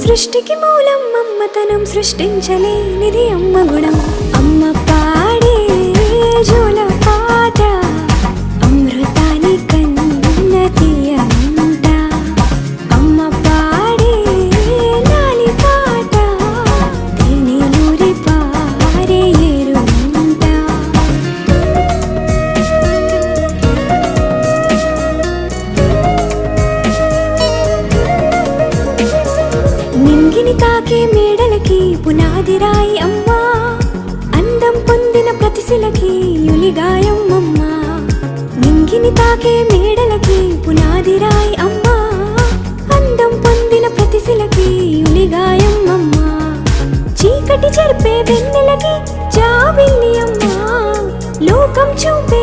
సృష్టికి మూలం అమ్మతనం, సృష్టించలేనిది అమ్మ గుణం. అమ్మ పాడే జోల పాట అమృతాని కన్న తీయంట. అమ్మ పాడే లాలి పాట తేనెలూరి పారే ఏరుంట. నింగిని తాకే మేడలకి పునాది రాయి అమ్మా, అందం పొందిన ప్రతిశిలకి యులిగాయం అమ్మా. నింగిని తాకే మేడలకి పునాది రాయి అమ్మా, అందం పొందిన ప్రతిశిలకి యులిగాయం అమ్మా. చీకటి చెరిపే వెన్నెలకి జాబిల్లి అమ్మా, లోకం చూపే